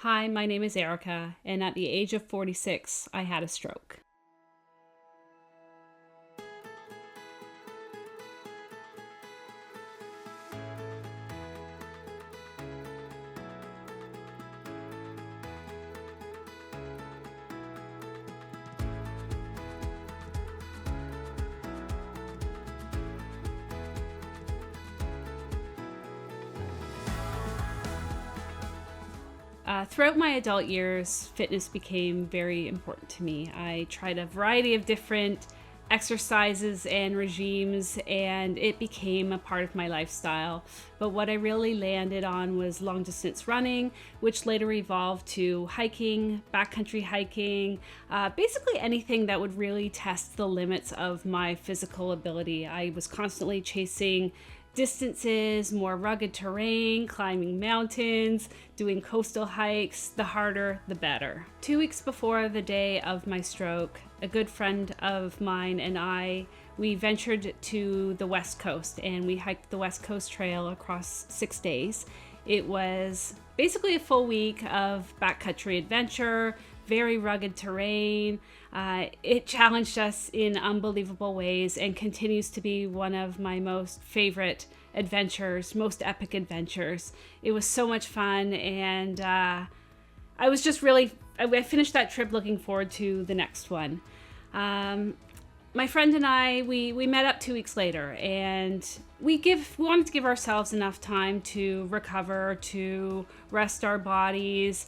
Hi, my name is Erika, and at the age of 46, I had a stroke. Throughout my adult years, fitness became very important to me. I tried a variety of different exercises and regimes, and it became a part of my lifestyle. But what I really landed on was long distance running, which later evolved to hiking, backcountry hiking, basically anything that would really test the limits of my physical ability. I was constantly chasing distances, more rugged terrain, climbing mountains, doing coastal hikes. The harder, the better. 2 weeks before the day of my stroke, a good friend of mine and we ventured to the West Coast, and we hiked the West Coast Trail across 6 days. It was basically a full week of backcountry adventure, very rugged terrain. It challenged us in unbelievable ways and continues to be one of my most favorite adventures, most epic adventures. It was so much fun, and I finished that trip looking forward to the next one. My friend and I, we met up 2 weeks later, and we wanted to give ourselves enough time to recover, to rest our bodies.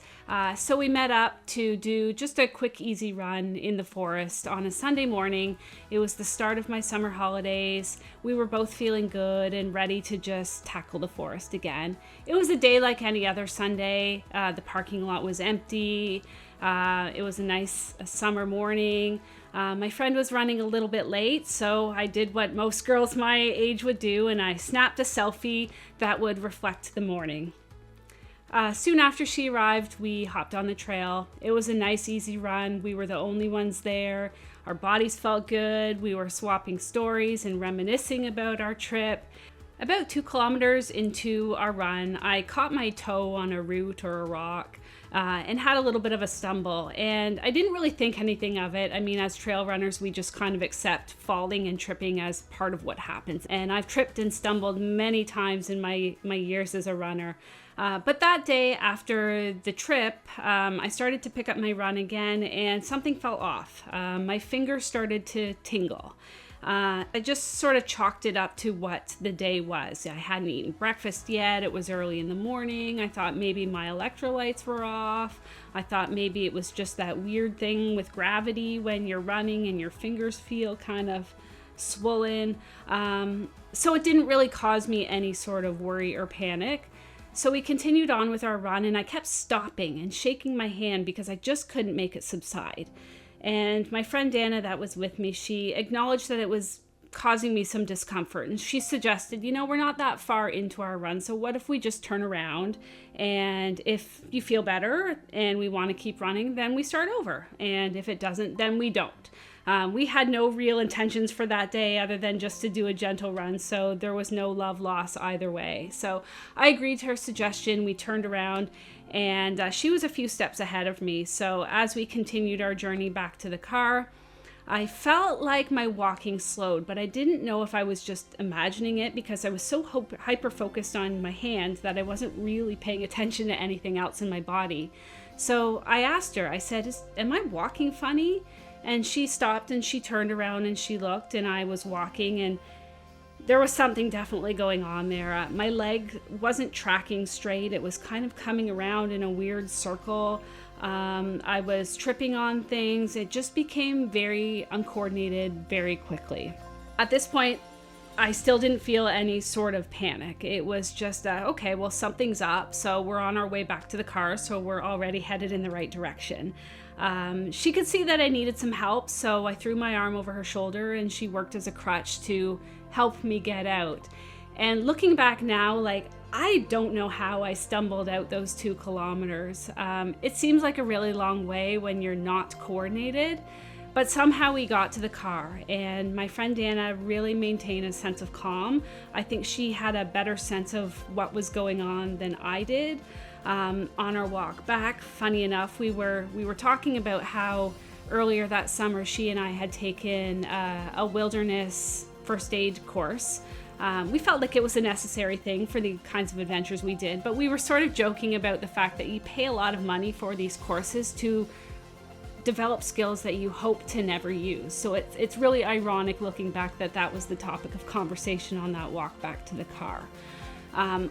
So we met up to do just a quick, easy run in the forest on a Sunday morning. It was the start of my summer holidays. We were both feeling good and ready to just tackle the forest again. It was a day like any other Sunday. The parking lot was empty. It was a nice summer morning. My friend was running a little bit late, so I did what most girls my age would do, and I snapped a selfie that would reflect the morning. Soon after she arrived, we hopped on the trail. It was a nice, easy run. We were the only ones there. Our bodies felt good. We were swapping stories and reminiscing about our trip. About 2 kilometers into our run, I caught my toe on a root or a rock and had a little bit of a stumble. And I didn't really think anything of it. I mean, as trail runners, we just kind of accept falling and tripping as part of what happens. And I've tripped and stumbled many times in my years as a runner. But that day after the trip, I started to pick up my run again, and something fell off. My fingers started to tingle. I just sort of chalked it up to what the day was. I hadn't eaten breakfast yet. It was early in the morning. I thought maybe my electrolytes were off. I thought maybe it was just that weird thing with gravity when you're running and your fingers feel kind of swollen. So it didn't really cause me any sort of worry or panic. So we continued on with our run, and I kept stopping and shaking my hand because I just couldn't make it subside. And my friend Dana that was with me, she acknowledged that it was causing me some discomfort. And she suggested, we're not that far into our run, so what if we just turn around, and if you feel better and we want to keep running, then we start over. And if it doesn't, then we don't. We had no real intentions for that day other than just to do a gentle run, so there was no love loss either way. So I agreed to her suggestion. We turned around, and she was a few steps ahead of me. So as we continued our journey back to the car, I felt like my walking slowed, but I didn't know if I was just imagining it because I was so hyper-focused on my hands that I wasn't really paying attention to anything else in my body. So I asked her, I said, am I walking funny? And she stopped and she turned around and she looked, and I was walking, and there was something definitely going on there. My leg wasn't tracking straight. It was kind of coming around in a weird circle. I was tripping on things. It just became very uncoordinated very quickly. At this point, I still didn't feel any sort of panic. It was just, okay, well, something's up. So we're on our way back to the car, so we're already headed in the right direction. She could see that I needed some help, so I threw my arm over her shoulder, and she worked as a crutch to help me get out. And looking back now, I don't know how I stumbled out those 2 kilometers. It seems like a really long way when you're not coordinated, but somehow we got to the car, and my friend Dana really maintained a sense of calm. I think she had a better sense of what was going on than I did. on our walk back. Funny enough, we were talking about how earlier that summer she and I had taken a wilderness first aid course. We felt like it was a necessary thing for the kinds of adventures we did, but we were sort of joking about the fact that you pay a lot of money for these courses to develop skills that you hope to never use. So it's really ironic looking back that was the topic of conversation on that walk back to the car.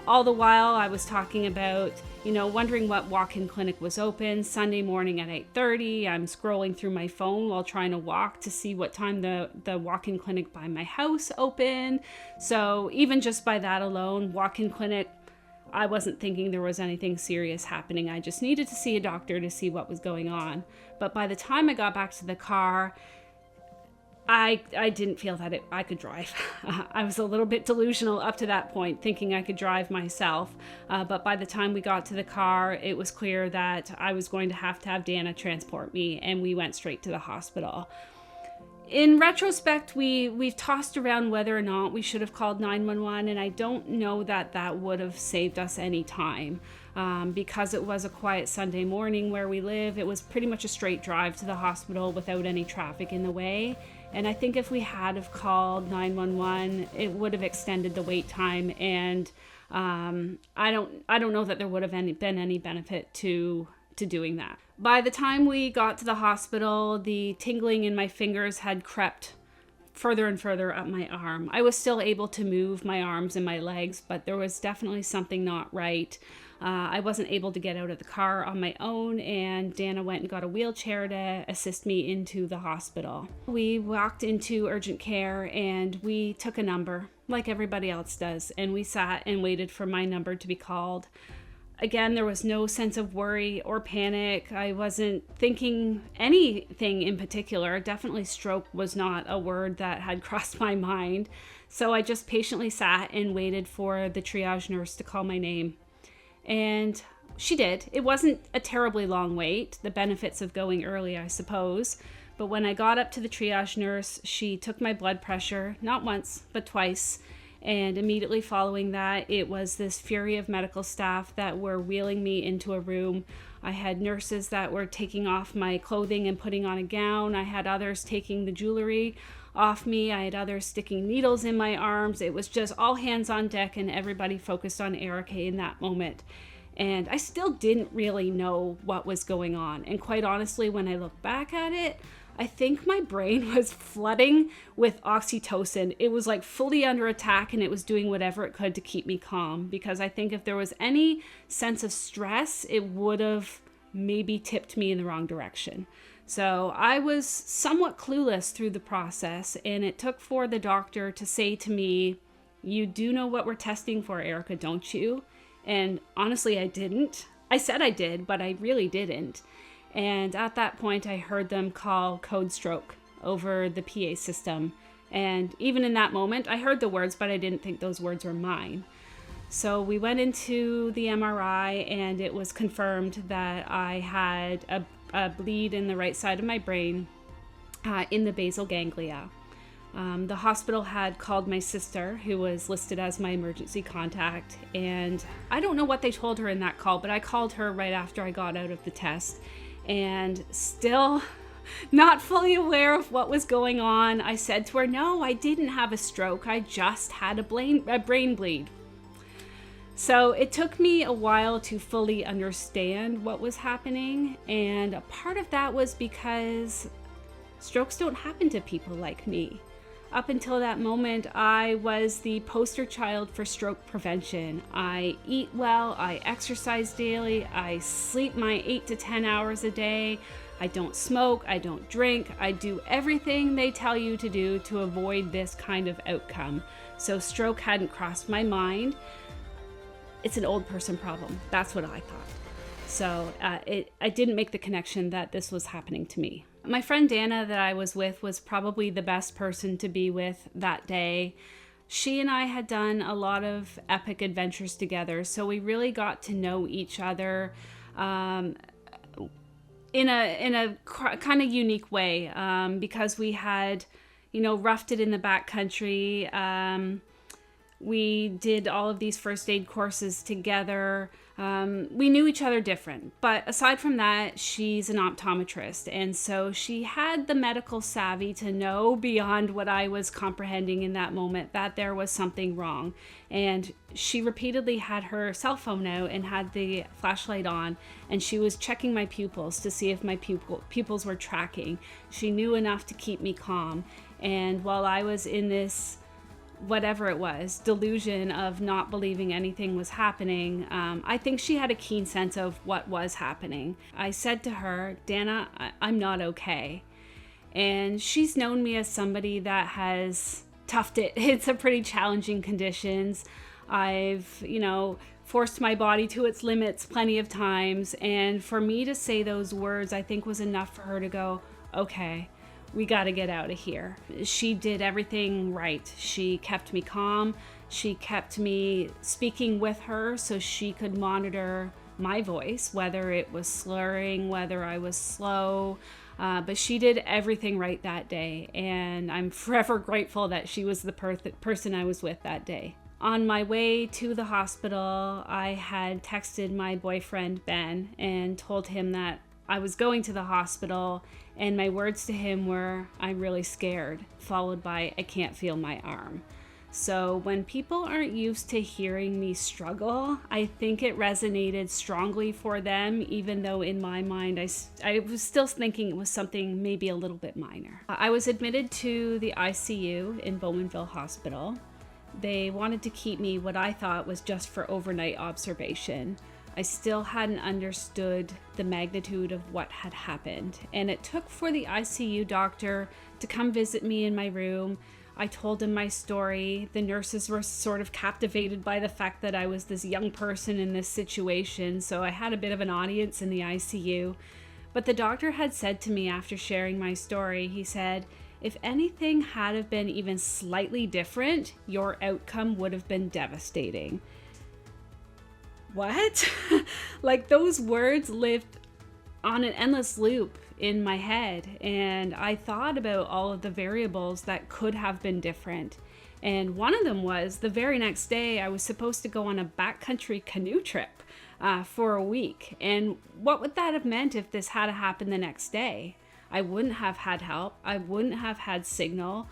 All the while I was talking about, wondering what walk-in clinic was open. Sunday morning at 8:30, I'm scrolling through my phone while trying to walk to see what time the walk-in clinic by my house opened. So even just by that alone, walk-in clinic, I wasn't thinking there was anything serious happening. I just needed to see a doctor to see what was going on. But by the time I got back to the car, I didn't feel that I could drive. I was a little bit delusional up to that point, thinking I could drive myself. But by the time we got to the car, it was clear that I was going to have Dana transport me, and we went straight to the hospital. In retrospect, we've tossed around whether or not we should have called 911, and I don't know that would have saved us any time. Because it was a quiet Sunday morning where we live, it was pretty much a straight drive to the hospital without any traffic in the way. And I think if we had have called 911, it would have extended the wait time, and I don't know that there would have been any benefit to doing that. By the time we got to the hospital, the tingling in my fingers had crept further and further up my arm. I was still able to move my arms and my legs, but there was definitely something not right. I wasn't able to get out of the car on my own, and Dana went and got a wheelchair to assist me into the hospital. We walked into urgent care and we took a number like everybody else does, and we sat and waited for my number to be called. Again, there was no sense of worry or panic. I wasn't thinking anything in particular. Definitely stroke was not a word that had crossed my mind. So I just patiently sat and waited for the triage nurse to call my name. And she did. It wasn't a terribly long wait, the benefits of going early, I suppose. But when I got up to the triage nurse, she took my blood pressure, not once, but twice. And immediately following that, it was this fury of medical staff that were wheeling me into a room. I had nurses that were taking off my clothing and putting on a gown. I had others taking the jewelry off me. I had others sticking needles in my arms. It was just all hands on deck, and everybody focused on Erika in that moment. And I still didn't really know what was going on. And quite honestly, when I look back at it, I think my brain was flooding with oxytocin. It was like fully under attack, and it was doing whatever it could to keep me calm, because I think if there was any sense of stress, it would have maybe tipped me in the wrong direction. So I was somewhat clueless through the process, and it took for the doctor to say to me, "You do know what we're testing for, Erika, don't you?" And honestly, I didn't. I said I did, but I really didn't. And at that point, I heard them call code stroke over the PA system. And even in that moment, I heard the words, but I didn't think those words were mine. So we went into the MRI, and it was confirmed that I had a bleed in the right side of my brain in the basal ganglia. The hospital had called my sister, who was listed as my emergency contact, and I don't know what they told her in that call, but I called her right after I got out of the test. And still not fully aware of what was going on, I said to her, "No, I didn't have a stroke. I just had a brain bleed." So it took me a while to fully understand what was happening. And a part of that was because strokes don't happen to people like me. Up until that moment, I was the poster child for stroke prevention. I eat well, I exercise daily, I sleep my 8 to 10 hours a day, I don't smoke, I don't drink, I do everything they tell you to do to avoid this kind of outcome. So stroke hadn't crossed my mind. It's an old person problem. That's what I thought. So I didn't make the connection that this was happening to me. My friend Dana that I was with was probably the best person to be with that day. She and I had done a lot of epic adventures together, so we really got to know each other in a kind of unique way, because we had, roughed it in the backcountry. We did all of these first aid courses together. We knew each other different, but aside from that, she's an optometrist, and so she had the medical savvy to know beyond what I was comprehending in that moment that there was something wrong. And she repeatedly had her cell phone out and had the flashlight on, and she was checking my pupils to see if my pupils were tracking. She knew enough to keep me calm, and while I was in this whatever it was, delusion of not believing anything was happening, I think she had a keen sense of what was happening. I said to her, Dana, I'm not okay. And she's known me as somebody that has toughed it. It's a pretty challenging conditions. I've, forced my body to its limits plenty of times. And for me to say those words, I think was enough for her to go, okay, we got to get out of here. She did everything right. She kept me calm. She kept me speaking with her so she could monitor my voice, whether it was slurring, whether I was slow. But she did everything right that day. And I'm forever grateful that she was the person I was with that day. On my way to the hospital, I had texted my boyfriend, Ben, and told him that I was going to the hospital, and my words to him were, I'm really scared, followed by, I can't feel my arm. So when people aren't used to hearing me struggle, I think it resonated strongly for them, even though in my mind, I was still thinking it was something maybe a little bit minor. I was admitted to the ICU in Bowmanville Hospital. They wanted to keep me what I thought was just for overnight observation. I still hadn't understood the magnitude of what had happened, and it took for the ICU doctor to come visit me in my room. I told him my story. The nurses were sort of captivated by the fact that I was this young person in this situation, so I had a bit of an audience in the ICU. But the doctor had said to me after sharing my story, he said, if anything had have been even slightly different, your outcome would have been devastating. What? Like those words lived on an endless loop in my head, and I thought about all of the variables that could have been different. And one of them was the very next day I was supposed to go on a backcountry canoe trip for a week. And what would that have meant if this had happened the next day? I wouldn't have had help. I wouldn't have had signal.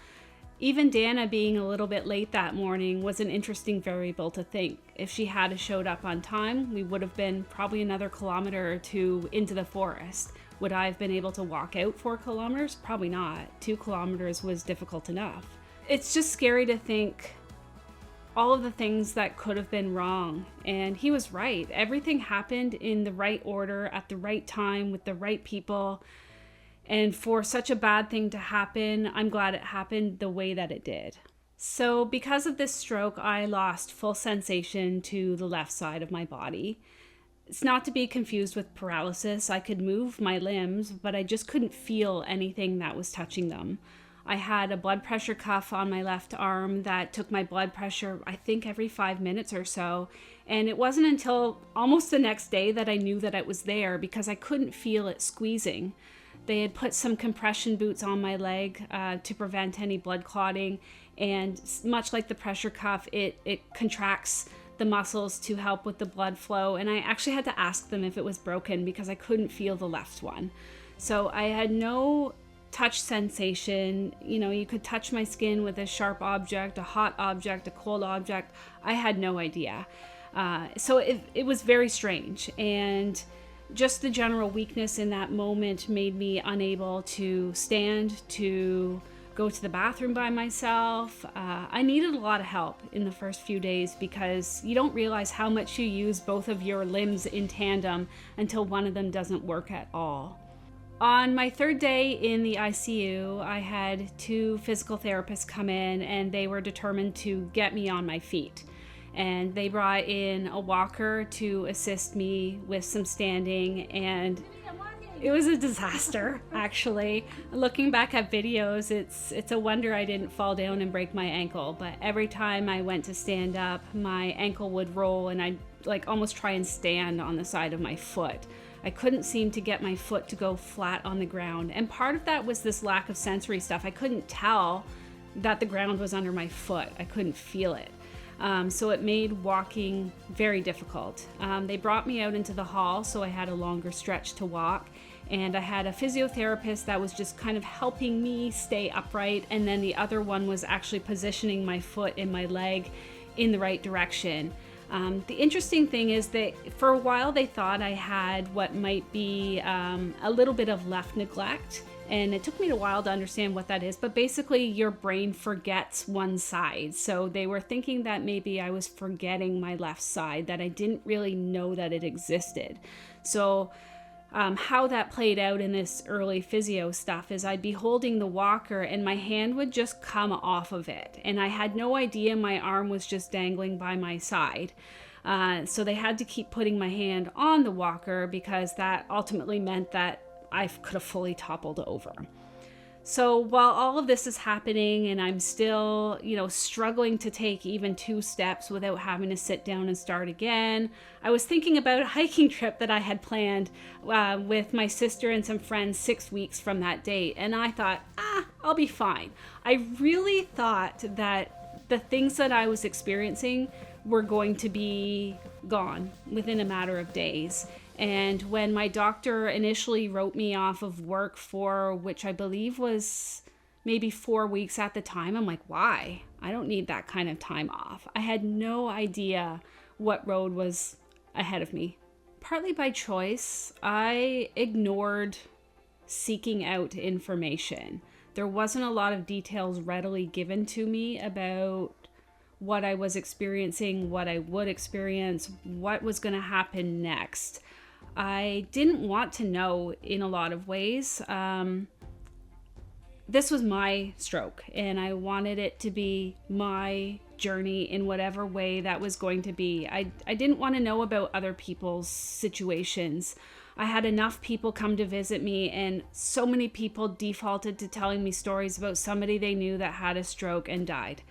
Even Dana being a little bit late that morning was an interesting variable to think. If she had showed up on time, we would have been probably another kilometer or two into the forest. Would I have been able to walk out 4 kilometers? Probably not. 2 kilometers was difficult enough. It's just scary to think all of the things that could have been wrong. And he was right. Everything happened in the right order, at the right time, with the right people. And for such a bad thing to happen, I'm glad it happened the way that it did. So because of this stroke, I lost full sensation to the left side of my body. It's not to be confused with paralysis. I could move my limbs, but I just couldn't feel anything that was touching them. I had a blood pressure cuff on my left arm that took my blood pressure, I think, every 5 minutes or so. And it wasn't until almost the next day that I knew that it was there because I couldn't feel it squeezing. They had put some compression boots on my leg to prevent any blood clotting. And much like the pressure cuff, it contracts the muscles to help with the blood flow. And I actually had to ask them if it was broken because I couldn't feel the left one. So I had no touch sensation. You could touch my skin with a sharp object, a hot object, a cold object. I had no idea. So it was very strange. And just the general weakness in that moment made me unable to stand, to go to the bathroom by myself. I needed a lot of help in the first few days because you don't realize how much you use both of your limbs in tandem until one of them doesn't work at all. On my 3rd day in the ICU, I had 2 physical therapists come in, and they were determined to get me on my feet. And they brought in a walker to assist me with some standing, and it was a disaster, actually. Looking back at videos, it's a wonder I didn't fall down and break my ankle, but every time I went to stand up, my ankle would roll and I'd almost try and stand on the side of my foot. I couldn't seem to get my foot to go flat on the ground, and part of that was this lack of sensory stuff. I couldn't tell that the ground was under my foot. I couldn't feel it. So it made walking very difficult. They brought me out into the hall, so I had a longer stretch to walk. And I had a physiotherapist that was just kind of helping me stay upright. And then the other one was actually positioning my foot and my leg in the right direction. The interesting thing is that for a while they thought I had what might be a little bit of left neglect. And it took me a while to understand what that is, but basically your brain forgets one side. So they were thinking that maybe I was forgetting my left side, that I didn't really know that it existed. So how that played out in this early physio stuff is I'd be holding the walker and my hand would just come off of it. And I had no idea my arm was just dangling by my side. So they had to keep putting my hand on the walker because that ultimately meant that I could have fully toppled over. So while all of this is happening and I'm still, struggling to take even 2 steps without having to sit down and start again, I was thinking about a hiking trip that I had planned with my sister and some friends 6 weeks from that date. And I thought, I'll be fine. I really thought that the things that I was experiencing were going to be gone within a matter of days. And when my doctor initially wrote me off of work for, which I believe was maybe 4 weeks at the time, I'm like, why? I don't need that kind of time off. I had no idea what road was ahead of me. Partly by choice, I ignored seeking out information. There wasn't a lot of details readily given to me about what I was experiencing, what I would experience, what was going to happen next. I didn't want to know in a lot of ways. This was my stroke, and I wanted it to be my journey in whatever way that was going to be. I didn't want to know about other people's situations. I had enough people come to visit me, and so many people defaulted to telling me stories about somebody they knew that had a stroke and died.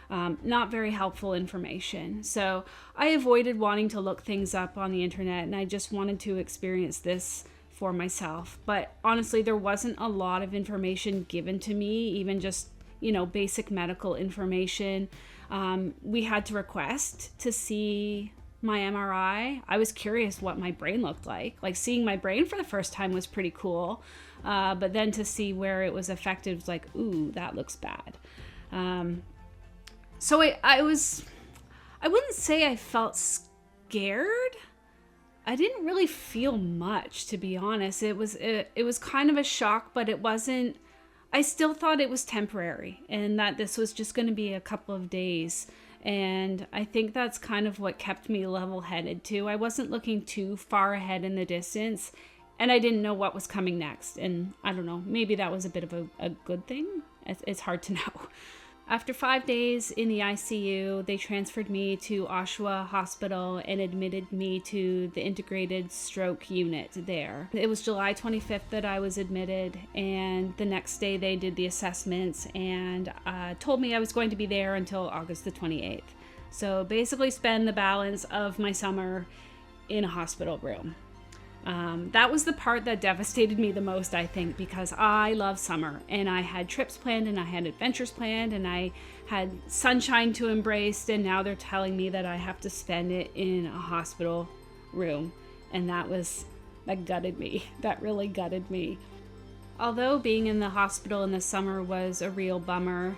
Not very helpful information. So I avoided wanting to look things up on the internet, and I just wanted to experience this for myself. But honestly, there wasn't a lot of information given to me, even just, basic medical information. We had to request to see my MRI. I was curious what my brain looked like. Like, seeing my brain for the first time was pretty cool. But then to see where it was affected was like, ooh, that looks bad. So I wouldn't say I felt scared. I didn't really feel much, to be honest. It was kind of a shock, but it wasn't, I still thought it was temporary and that this was just going to be a couple of days. And I think that's kind of what kept me level-headed too. I wasn't looking too far ahead in the distance, and I didn't know what was coming next. And I don't know, maybe that was a bit of a good thing. It's hard to know. After 5 days in the ICU, they transferred me to Oshawa Hospital and admitted me to the integrated stroke unit there. It was July 25th that I was admitted, and the next day they did the assessments and told me I was going to be there until August the 28th. So basically spend the balance of my summer in a hospital room. That was the part that devastated me the most, I think, because I love summer and I had trips planned and I had adventures planned and I had sunshine to embrace, and now they're telling me that I have to spend it in a hospital room. And that gutted me. That really gutted me. Although being in the hospital in the summer was a real bummer,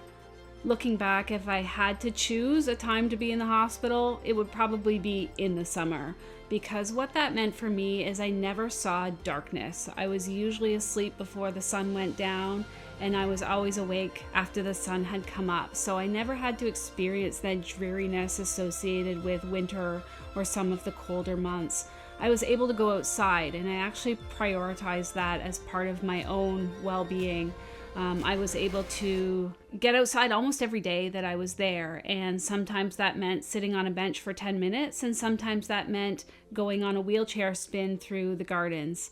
looking back, if I had to choose a time to be in the hospital, it would probably be in the summer. Because what that meant for me is I never saw darkness. I was usually asleep before the sun went down, and I was always awake after the sun had come up. So I never had to experience that dreariness associated with winter or some of the colder months. I was able to go outside, and I actually prioritized that as part of my own well-being. I was able to get outside almost every day that I was there, and sometimes that meant sitting on a bench for 10 minutes, and sometimes that meant going on a wheelchair spin through the gardens.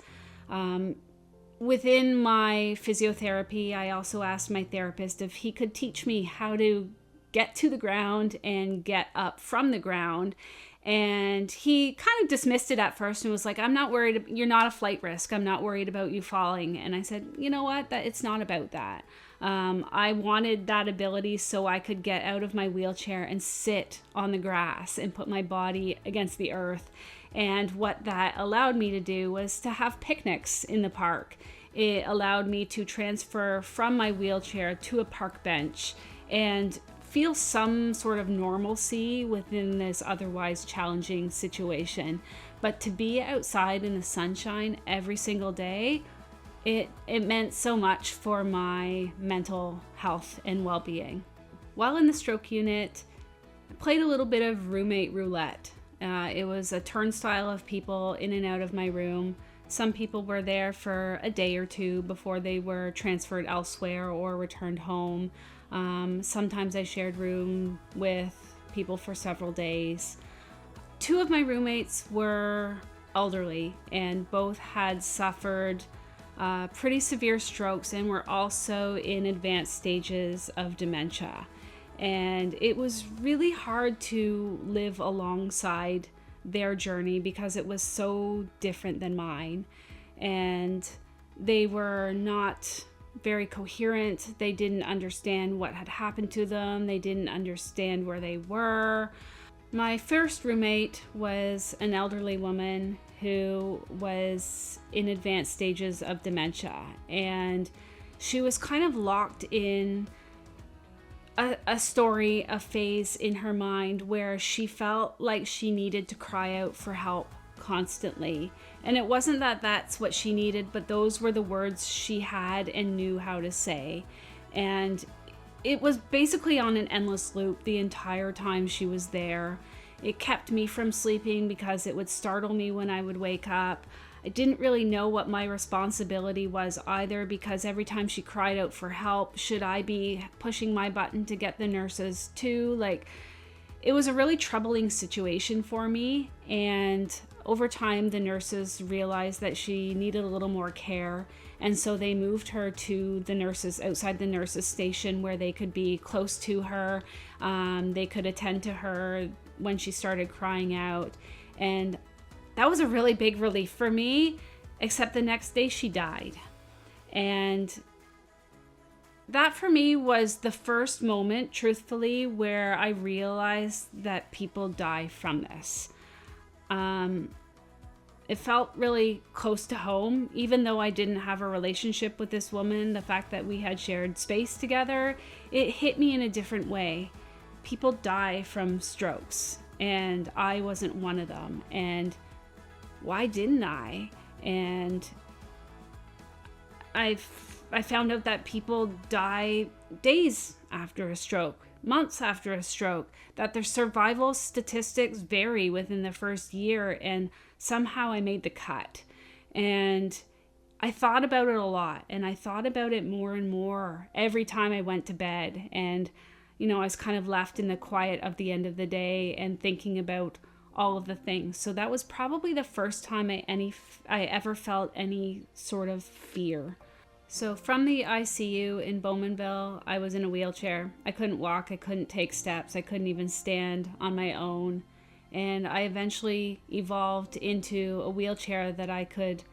Within my physiotherapy, I also asked my therapist if he could teach me how to get to the ground and get up from the ground. And he kind of dismissed it at first and was like, I'm not worried. You're not a flight risk. I'm not worried about you falling. And I said, you know what? It's not about that. I wanted that ability so I could get out of my wheelchair and sit on the grass and put my body against the earth. And what that allowed me to do was to have picnics in the park. It allowed me to transfer from my wheelchair to a park bench and feel some sort of normalcy within this otherwise challenging situation. But to be outside in the sunshine every single day, it meant so much for my mental health and well-being. While in the stroke unit, I played a little bit of roommate roulette. It was a turnstile of people in and out of my room. Some people were there for a day or two before they were transferred elsewhere or returned home. Sometimes I shared room with people for several days. Two of my roommates were elderly, and both had suffered pretty severe strokes and were also in advanced stages of dementia. And it was really hard to live alongside their journey because it was so different than mine. And they were not very coherent. They didn't understand what had happened to them. They didn't understand where they were. My first roommate was an elderly woman who was in advanced stages of dementia, and she was kind of locked in a story, a phase in her mind where she felt like she needed to cry out for help constantly. And it wasn't that that's what she needed, but those were the words she had and knew how to say. And it was basically on an endless loop the entire time she was there. It kept me from sleeping because it would startle me when I would wake up. I didn't really know what my responsibility was either, because every time she cried out for help, should I be pushing my button to get the nurses too? Like, it was a really troubling situation for me. And over time, the nurses realized that she needed a little more care. And so they moved her to the nurses outside the nurses station where they could be close to her. They could attend to her when she started crying out. And that was a really big relief for me, except the next day she died. And that for me was the first moment, truthfully, where I realized that people die from this. It felt really close to home, even though I didn't have a relationship with this woman. The fact that we had shared space together, it hit me in a different way. People die from strokes, and I wasn't one of them. And why didn't I? And I found out that people die days after a stroke, months after a stroke, that their survival statistics vary within the first year, and somehow I made the cut. And I thought about it a lot, and I thought about it more and more every time I went to bed. And, I was kind of left in the quiet of the end of the day and thinking about all of the things. So that was probably the first time I ever felt any sort of fear. So from the ICU in Bowmanville, I was in a wheelchair. I couldn't walk, I couldn't take steps, I couldn't even stand on my own. And I eventually evolved into a wheelchair that I could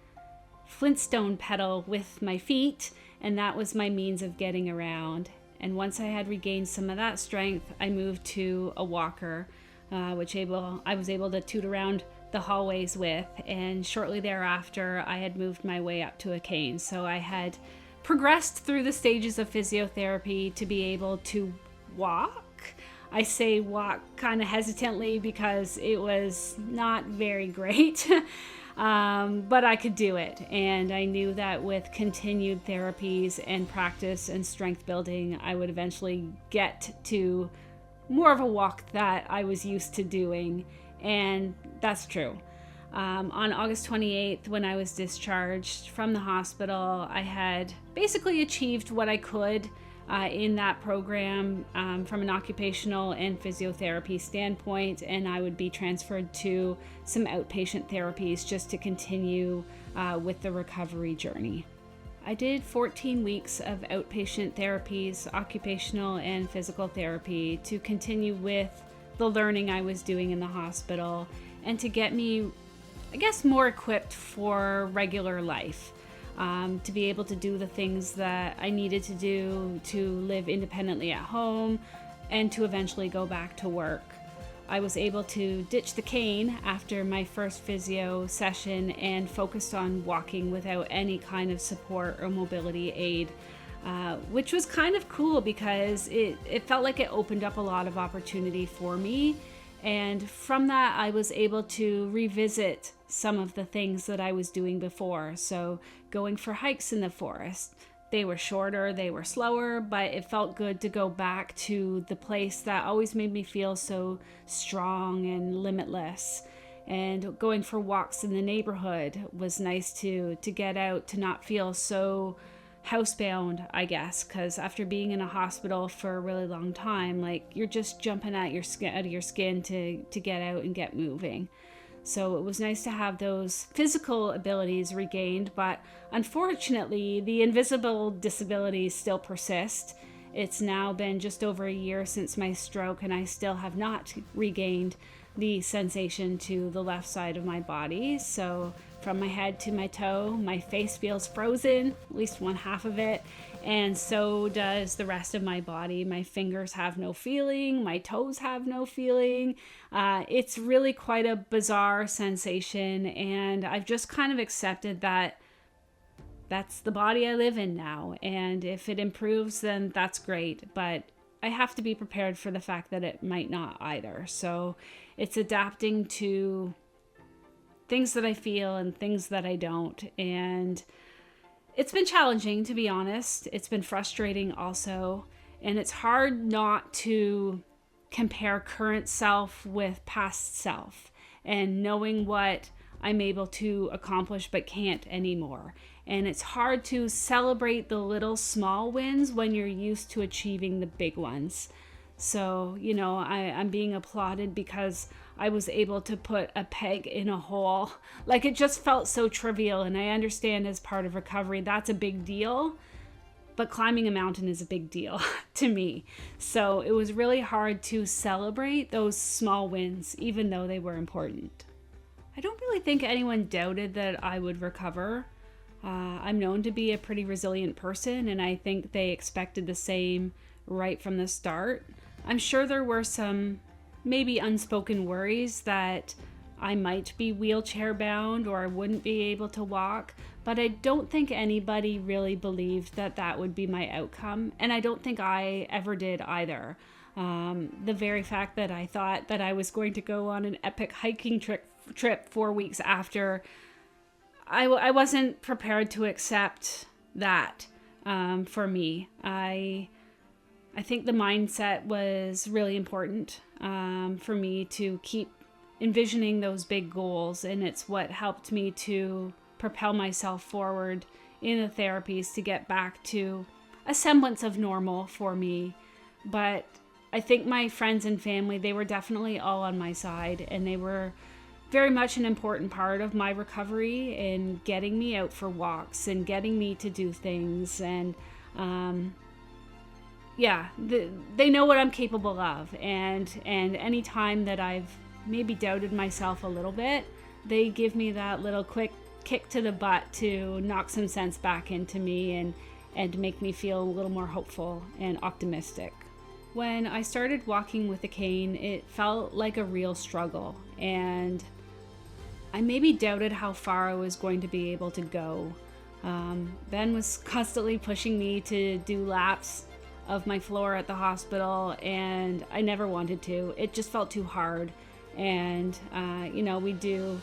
Flintstone pedal with my feet, and that was my means of getting around. And once I had regained some of that strength, I moved to a walker, which I was able to toot around the hallways with. And shortly thereafter, I had moved my way up to a cane. So I had progressed through the stages of physiotherapy to be able to walk. I say walk kind of hesitantly because it was not very great, but I could do it. And I knew that with continued therapies and practice and strength building, I would eventually get to more of a walk that I was used to doing. And that's true. On August 28th, when I was discharged from the hospital, I had basically achieved what I could in that program from an occupational and physiotherapy standpoint, and I would be transferred to some outpatient therapies just to continue with the recovery journey. I did 14 weeks of outpatient therapies, occupational and physical therapy, to continue with the learning I was doing in the hospital and to get me, I guess, more equipped for regular life. to be able to do the things that I needed to do to live independently at home and to eventually go back to work. I was able to ditch the cane after my first physio session and focused on walking without any kind of support or mobility aid, which was kind of cool because it felt like it opened up a lot of opportunity for me. And from that, I was able to revisit some of the things that I was doing before. So going for hikes in the forest. They were shorter, they were slower, but it felt good to go back to the place that always made me feel so strong and limitless. And going for walks in the neighborhood was nice to get out, to not feel so housebound, I guess, because after being in a hospital for a really long time, like you're just jumping out of your skin to get out and get moving. So it was nice to have those physical abilities regained, but unfortunately, the invisible disabilities still persist. It's now been just over a year since my stroke, and I still have not regained the sensation to the left side of my body. So from my head to my toe, my face feels frozen, at least one half of it, and so does the rest of my body. My fingers have no feeling, my toes have no feeling. It's really quite a bizarre sensation, and I've just kind of accepted that that's the body I live in now, and if it improves, then that's great, but I have to be prepared for the fact that it might not either. So it's adapting to things that I feel and things that I don't, and it's been challenging, to be honest. It's been frustrating also, and it's hard not to compare current self with past self and knowing what I'm able to accomplish but can't anymore. And it's hard to celebrate the little small wins when you're used to achieving the big ones. So, I'm being applauded because I was able to put a peg in a hole. Like, it just felt so trivial, and I understand as part of recovery that's a big deal, but climbing a mountain is a big deal to me. So it was really hard to celebrate those small wins, even though they were important. I don't really think anyone doubted that I would recover. I'm known to be a pretty resilient person, and I think they expected the same right from the start. I'm sure there were some maybe unspoken worries that I might be wheelchair bound or I wouldn't be able to walk, but I don't think anybody really believed that that would be my outcome, and I don't think I ever did either. The very fact that I thought that I was going to go on an epic hiking trip 4 weeks after, I wasn't prepared to accept that for me. I think the mindset was really important for me to keep envisioning those big goals, and it's what helped me to propel myself forward in the therapies to get back to a semblance of normal for me. But I think my friends and family, they were definitely all on my side, and they were very much an important part of my recovery in getting me out for walks and getting me to do things. And they know what I'm capable of, and any time that I've maybe doubted myself a little bit, they give me that little quick kick to the butt to knock some sense back into me and make me feel a little more hopeful and optimistic. When I started walking with a cane, it felt like a real struggle, and I maybe doubted how far I was going to be able to go. Ben was constantly pushing me to do laps of my floor at the hospital, and I never wanted to. It just felt too hard. And, we'd do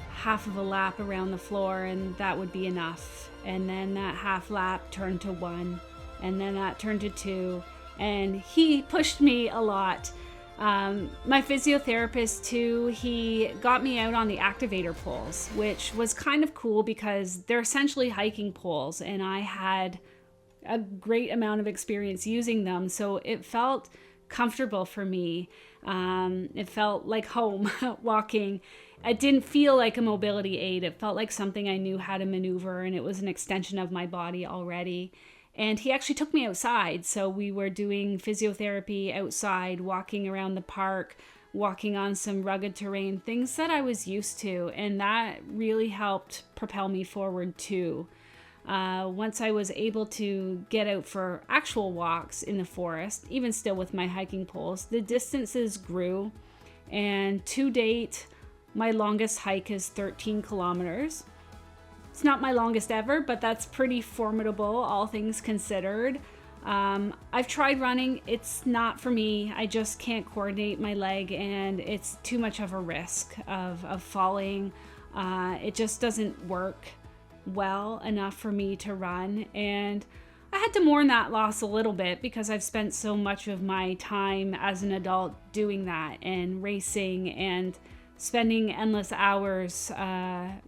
half of a lap around the floor, and that would be enough. And then that half lap turned to 1, and then that turned to 2. And he pushed me a lot. My physiotherapist too, he got me out on the activator poles, which was kind of cool because they're essentially hiking poles, and I had a great amount of experience using them, so it felt comfortable for me. It felt like home walking. It didn't feel like a mobility aid. It felt like something I knew how to maneuver, and it was an extension of my body already. And he actually took me outside, so we were doing physiotherapy outside, walking around the park walking on some rugged terrain, things that I was used to, and that really helped propel me forward too. Once I was able to get out for actual walks in the forest, even still with my hiking poles, the distances grew, and to date, my longest hike is 13 kilometers. It's not my longest ever, but that's pretty formidable, all things considered. I've tried running. It's not for me. I just can't coordinate my leg, and it's too much of a risk of falling. It just doesn't work well enough for me to run, and I had to mourn that loss a little bit because I've spent so much of my time as an adult doing that and racing and spending endless hours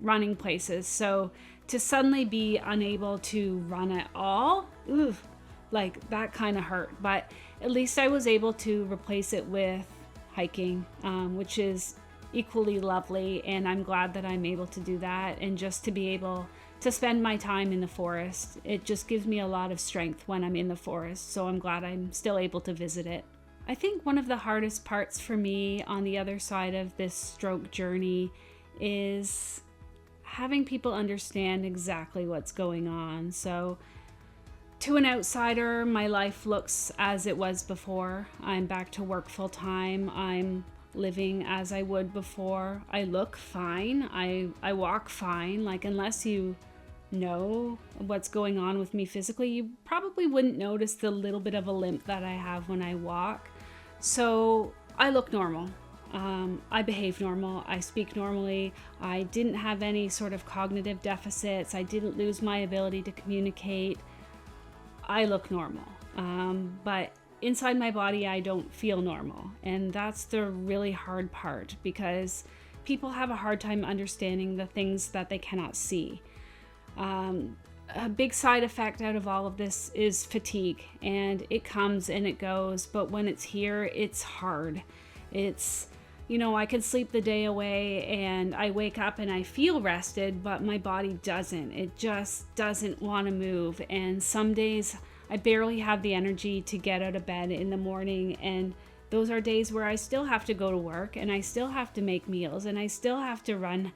running places. So to suddenly be unable to run at all, like that kind of hurt. But at least I was able to replace it with hiking, which is equally lovely, and I'm glad that I'm able to do that. And just to be able to spend my time in the forest, it just gives me a lot of strength when I'm in the forest, so I'm glad I'm still able to visit it. I think one of the hardest parts for me on the other side of this stroke journey is having people understand exactly what's going on. So to an outsider, my life looks as it was before. I'm back to work full time. I'm living as I would before. I look fine. I walk fine. Like, unless you know what's going on with me physically, you probably wouldn't notice the little bit of a limp that I have when I walk. So I look normal. I behave normal. I speak normally. I didn't have any sort of cognitive deficits. I didn't lose my ability to communicate. I look normal. But inside my body, I don't feel normal. And that's the really hard part, because people have a hard time understanding the things that they cannot see. A big side effect out of all of this is fatigue, and it comes and it goes, but when it's here, it's hard. It's, I can sleep the day away and I wake up and I feel rested, but my body doesn't. It just doesn't want to move. And some days I barely have the energy to get out of bed in the morning, and those are days where I still have to go to work, and I still have to make meals, and I still have to run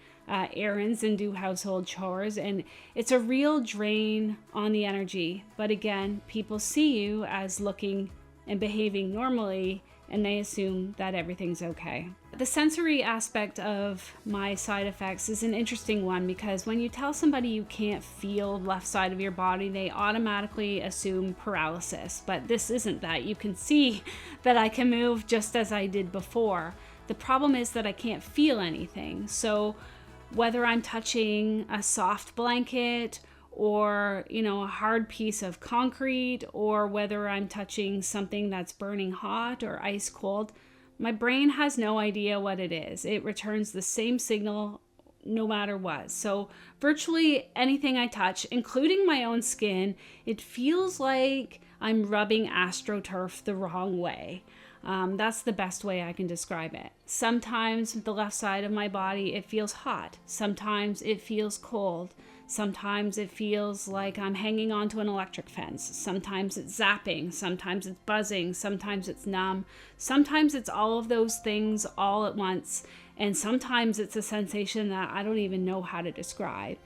errands and do household chores, and it's a real drain on the energy. But again, people see you as looking and behaving normally, and they assume that everything's okay. The sensory aspect of my side effects is an interesting one, because when you tell somebody you can't feel the left side of your body, they automatically assume paralysis. But this isn't that. You can see that I can move just as I did before. The problem is that I can't feel anything. So whether I'm touching a soft blanket or, a hard piece of concrete, or whether I'm touching something that's burning hot or ice cold, my brain has no idea what it is. It returns the same signal no matter what. So virtually anything I touch, including my own skin, it feels like I'm rubbing AstroTurf the wrong way. That's the best way I can describe it. Sometimes the left side of my body, it feels hot. Sometimes it feels cold. Sometimes it feels like I'm hanging onto an electric fence. Sometimes it's zapping. Sometimes it's buzzing. Sometimes it's numb. Sometimes it's all of those things all at once. And sometimes it's a sensation that I don't even know how to describe.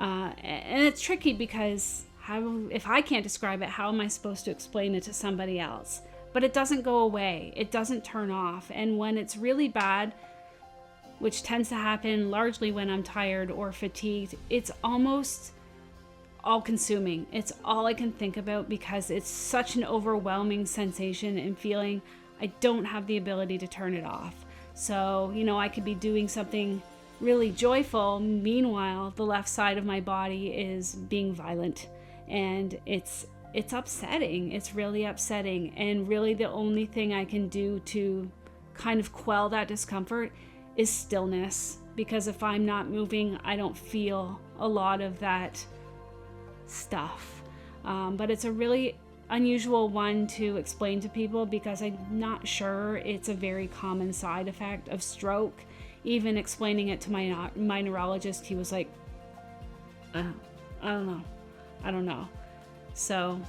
And it's tricky because if I can't describe it, how am I supposed to explain it to somebody else? But it doesn't go away. It doesn't turn off. And when it's really bad, which tends to happen largely when I'm tired or fatigued, it's almost all-consuming. It's all I can think about, because it's such an overwhelming sensation and feeling. I don't have the ability to turn it off. So, I could be doing something really joyful. Meanwhile, the left side of my body is being violent, and it's upsetting. It's really upsetting. And really the only thing I can do to kind of quell that discomfort is stillness, because if I'm not moving, I don't feel a lot of that stuff. But it's a really unusual one to explain to people, because I'm not sure it's a very common side effect of stroke. Even explaining it to my neurologist, he was like, I don't know. So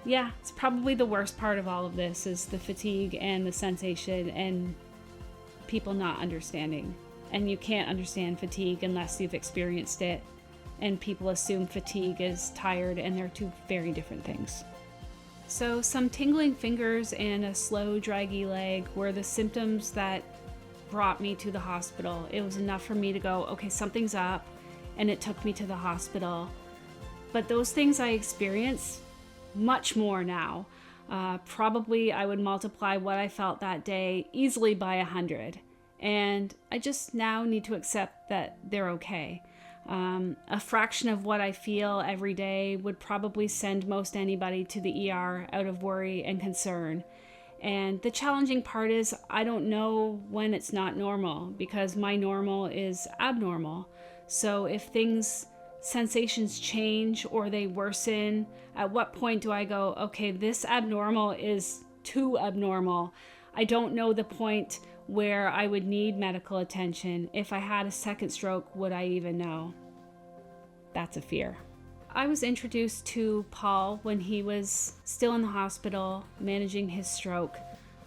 yeah, it's probably the worst part of all of this is the fatigue and the sensation, and people not understanding. And you can't understand fatigue unless you've experienced it. And people assume fatigue is tired, and they're two very different things. So some tingling fingers and a slow, draggy leg were the symptoms that brought me to the hospital. It was enough for me to go, okay, something's up, and it took me to the hospital. But those things I experience much more now. Probably I would multiply what I felt that day easily by 100. And I just now need to accept that they're okay. A fraction of what I feel every day would probably send most anybody to the ER out of worry and concern. And the challenging part is I don't know when it's not normal, because my normal is abnormal. So if sensations change or they worsen, at what point do I go, okay, this abnormal is too abnormal? I don't know the point where I would need medical attention. If I had a second stroke, would I even know? That's a fear. I was introduced to Paul when he was still in the hospital managing his stroke.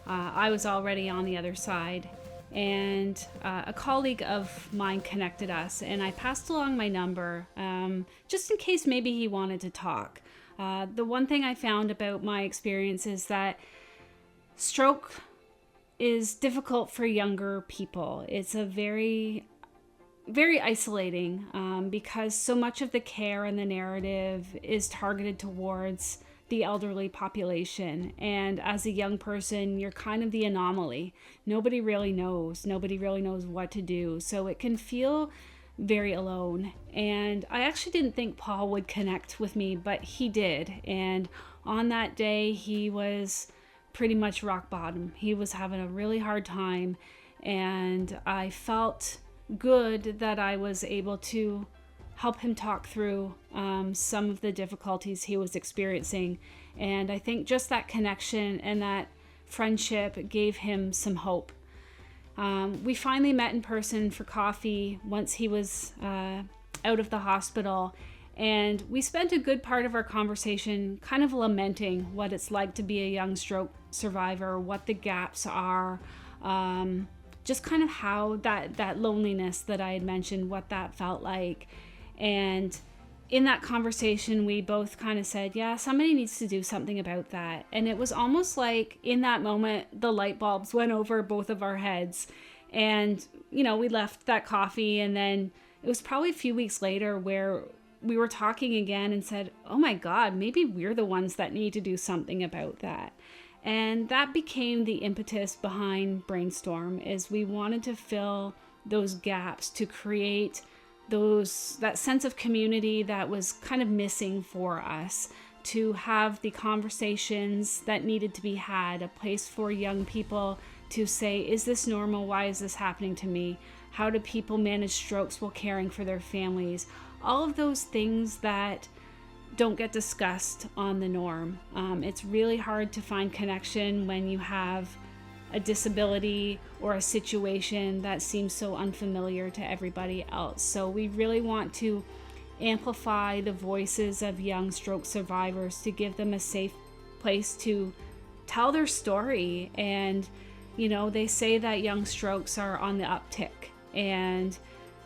I was already on the other side, and a colleague of mine connected us, and I passed along my number just in case maybe he wanted to talk. The one thing I found about my experience is that stroke is difficult for younger people. It's a very isolating because so much of the care and the narrative is targeted towards the elderly population. And as a young person, you're kind of the anomaly. Nobody really knows what to do. So it can feel very alone. And I actually didn't think Paul would connect with me, but he did. And on that day, he was pretty much rock bottom. He was having a really hard time, and I felt good that I was able to help him talk through some of the difficulties he was experiencing. And I think just that connection and that friendship gave him some hope. We finally met in person for coffee once he was out of the hospital, and we spent a good part of our conversation kind of lamenting what it's like to be a young stroke survivor, what the gaps are, just kind of how that loneliness that I had mentioned, what that felt like. And in that conversation, we both kind of said, yeah, somebody needs to do something about that. And it was almost like in that moment, the light bulbs went over both of our heads. And, we left that coffee, and then it was probably a few weeks later where we were talking again and said, oh my God, maybe we're the ones that need to do something about that. And that became the impetus behind Brainstorm, is we wanted to fill those gaps to create that sense of community that was kind of missing for us, to have the conversations that needed to be had, a place for young people to say, is this normal? Why is this happening to me? How do people manage strokes while caring for their families? All of those things that don't get discussed on the norm. It's really hard to find connection when you have a disability or a situation that seems so unfamiliar to everybody else. So we really want to amplify the voices of young stroke survivors, to give them a safe place to tell their story. And, they say that young strokes are on the uptick, and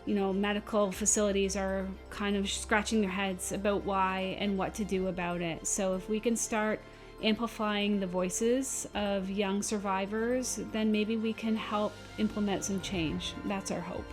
medical facilities are kind of scratching their heads about why and what to do about it. So if we can start amplifying the voices of young survivors, then maybe we can help implement some change. That's our hope.